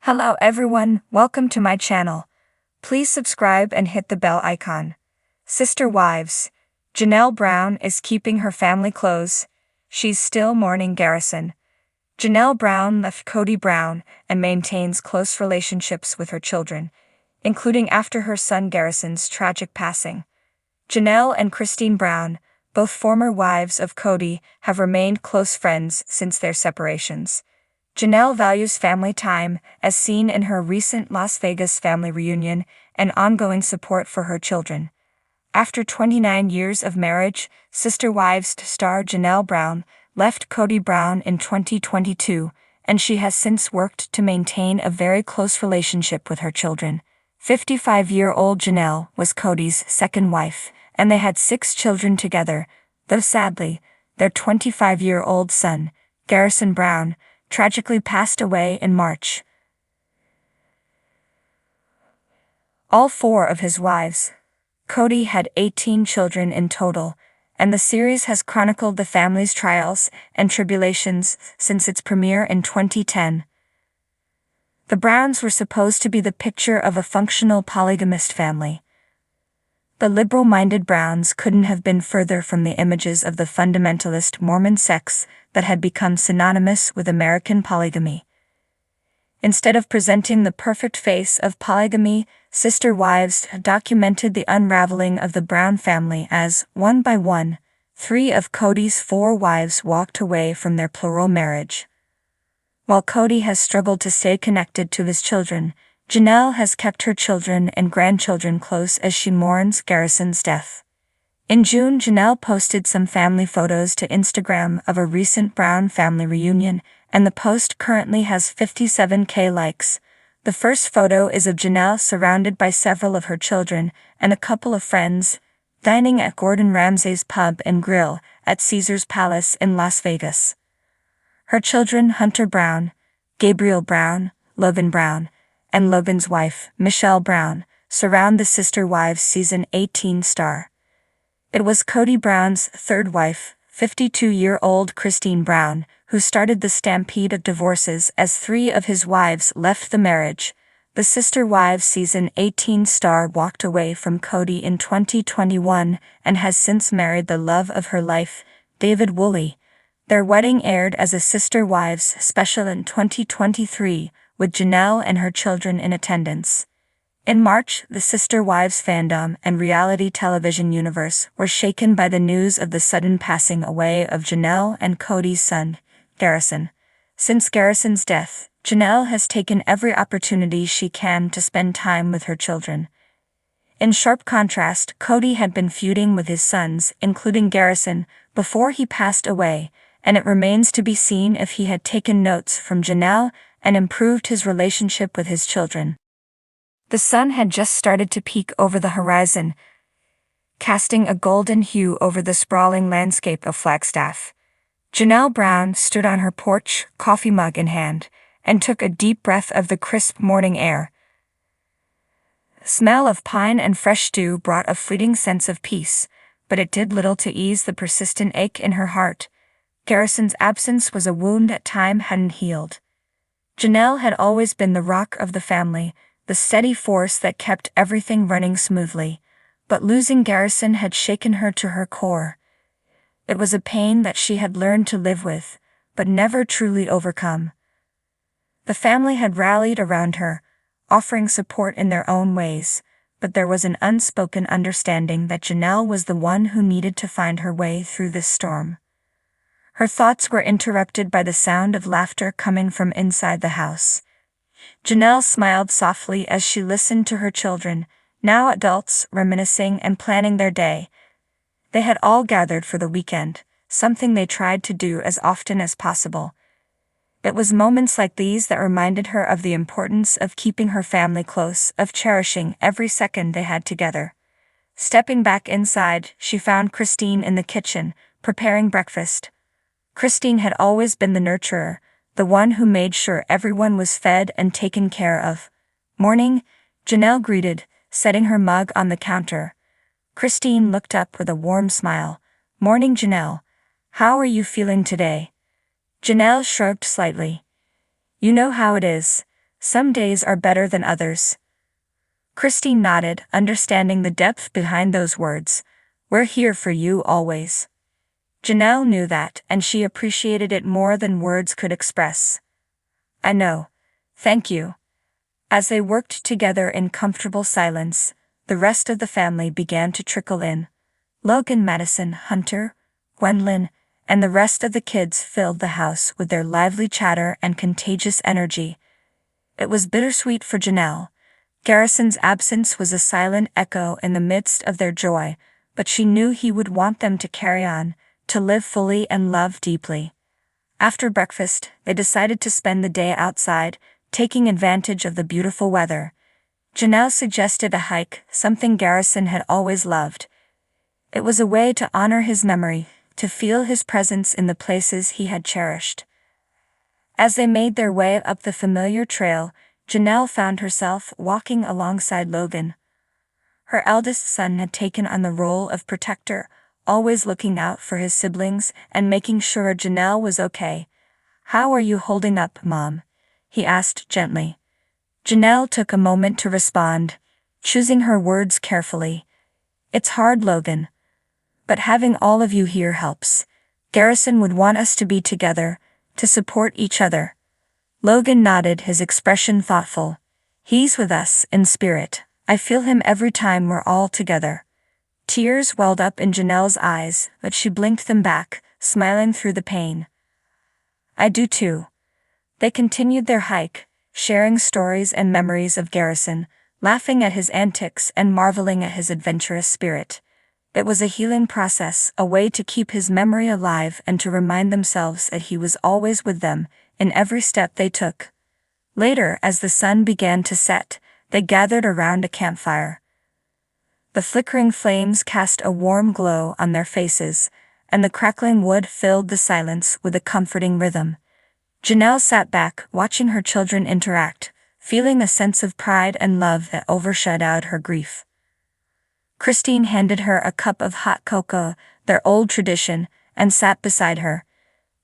Hello everyone, welcome to my channel. Please subscribe and hit the bell icon. Sister Wives Janelle Brown is keeping her family close. She's still mourning Garrison. Janelle Brown left Cody Brown and maintains close relationships with her children, including after her son Garrison's tragic passing. Janelle and Cristin Brown, both former wives of Cody, have remained close friends since their separations. Janelle values family time, as seen in her recent Las Vegas family reunion, and ongoing support for her children. After 29 years of marriage, Sister Wives star Janelle Brown left Cody Brown in 2022, and she has since worked to maintain a very close relationship with her children. 55-year-old Janelle was Cody's second wife, and they had 6 children together, though sadly, their 25-year-old son, Garrison Brown, tragically passed away in March. All 4 of his wives. Cody had 18 children in total, and the series has chronicled the family's trials and tribulations since its premiere in 2010. The Browns were supposed to be the picture of a functional polygamist family. The liberal-minded Browns couldn't have been further from the images of the fundamentalist Mormon sects that had become synonymous with American polygamy. Instead of presenting the perfect face of polygamy, Sister Wives documented the unraveling of the Brown family as, one by one, 3 of Cody's 4 wives walked away from their plural marriage. While Cody has struggled to stay connected to his children, Janelle has kept her children and grandchildren close as she mourns Garrison's death. In June, Janelle posted some family photos to Instagram of a recent Brown family reunion, and the post currently has 57,000 likes. The first photo is of Janelle surrounded by several of her children and a couple of friends, dining at Gordon Ramsay's Pub and Grill at Caesar's Palace in Las Vegas. Her children Hunter Brown, Gabriel Brown, Logan Brown, and Logan's wife, Michelle Brown, surround the Sister Wives Season 18 star. It was Cody Brown's third wife, 52-year-old Cristin Brown, who started the stampede of divorces as 3 of his wives left the marriage. The Sister Wives Season 18 star walked away from Cody in 2021 and has since married the love of her life, David Woolley. Their wedding aired as a Sister Wives special in 2023, with Janelle and her children in attendance. In March, the Sister Wives fandom and reality television universe were shaken by the news of the sudden passing away of Janelle and Cody's son, Garrison. Since Garrison's death, Janelle has taken every opportunity she can to spend time with her children. In sharp contrast, Cody had been feuding with his sons, including Garrison, before he passed away, and it remains to be seen if he had taken notes from Janelle and improved his relationship with his children. The sun had just started to peek over the horizon, casting a golden hue over the sprawling landscape of Flagstaff. Janelle Brown stood on her porch, coffee mug in hand, and took a deep breath of the crisp morning air. The smell of pine and fresh dew brought a fleeting sense of peace, but it did little to ease the persistent ache in her heart. Garrison's absence was a wound that time hadn't healed. Janelle had always been the rock of the family, the steady force that kept everything running smoothly, but losing Garrison had shaken her to her core. It was a pain that she had learned to live with, but never truly overcome. The family had rallied around her, offering support in their own ways, but there was an unspoken understanding that Janelle was the one who needed to find her way through this storm. Her thoughts were interrupted by the sound of laughter coming from inside the house. Janelle smiled softly as she listened to her children, now adults, reminiscing and planning their day. They had all gathered for the weekend, something they tried to do as often as possible. It was moments like these that reminded her of the importance of keeping her family close, of cherishing every second they had together. Stepping back inside, she found Cristin in the kitchen, preparing breakfast. Cristin had always been the nurturer, the one who made sure everyone was fed and taken care of. "Morning," Janelle greeted, setting her mug on the counter. Cristin looked up with a warm smile. "Morning, Janelle. How are you feeling today?" Janelle shrugged slightly. "You know how it is. Some days are better than others. Cristin nodded, understanding the depth behind those words. We're here for you always. Janelle knew that, and she appreciated it more than words could express. I know. Thank you. As they worked together in comfortable silence, the rest of the family began to trickle in. Logan, Madison, Hunter, Gwendolyn, and the rest of the kids filled the house with their lively chatter and contagious energy. It was bittersweet for Janelle. Garrison's absence was a silent echo in the midst of their joy, but she knew he would want them to carry on, to live fully and love deeply. After breakfast, they decided to spend the day outside, taking advantage of the beautiful weather. Janelle suggested a hike, something Garrison had always loved. It was a way to honor his memory, to feel his presence in the places he had cherished. As they made their way up the familiar trail, Janelle found herself walking alongside Logan. Her eldest son had taken on the role of protector, always looking out for his siblings and making sure Janelle was okay. "How are you holding up, Mom?" he asked gently. Janelle took a moment to respond, choosing her words carefully. "It's hard, Logan. But having all of you here helps. Garrison would want us to be together, to support each other." Logan nodded, his expression thoughtful. "He's with us, in spirit. I feel him every time we're all together." Tears welled up in Janelle's eyes, but she blinked them back, smiling through the pain. "I do too." They continued their hike, sharing stories and memories of Garrison, laughing at his antics and marveling at his adventurous spirit. It was a healing process, a way to keep his memory alive and to remind themselves that he was always with them, in every step they took. Later, as the sun began to set, they gathered around a campfire. The flickering flames cast a warm glow on their faces, and the crackling wood filled the silence with a comforting rhythm. Janelle sat back, watching her children interact, feeling a sense of pride and love that overshadowed her grief. Cristin handed her a cup of hot cocoa, their old tradition, and sat beside her.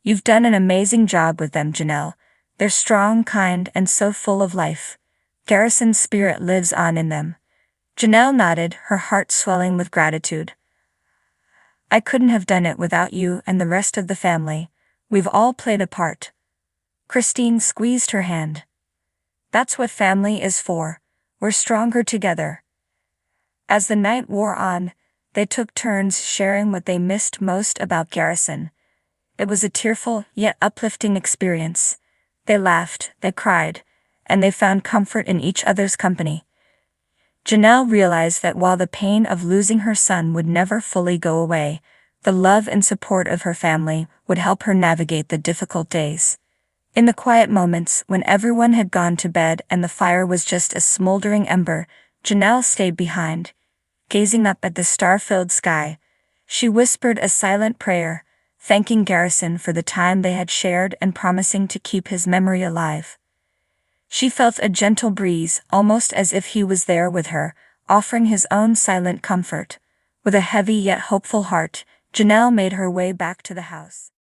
"You've done an amazing job with them, Janelle. They're strong, kind, and so full of life. Garrison's spirit lives on in them." Janelle nodded, her heart swelling with gratitude. "I couldn't have done it without you and the rest of the family. We've all played a part." Cristin squeezed her hand. "That's what family is for. We're stronger together." As the night wore on, they took turns sharing what they missed most about Garrison. It was a tearful yet uplifting experience. They laughed, they cried, and they found comfort in each other's company. Janelle realized that while the pain of losing her son would never fully go away, the love and support of her family would help her navigate the difficult days. In the quiet moments, when everyone had gone to bed and the fire was just a smoldering ember, Janelle stayed behind. Gazing up at the star-filled sky, she whispered a silent prayer, thanking Garrison for the time they had shared and promising to keep his memory alive. She felt a gentle breeze, almost as if he was there with her, offering his own silent comfort. With a heavy yet hopeful heart, Janelle made her way back to the house.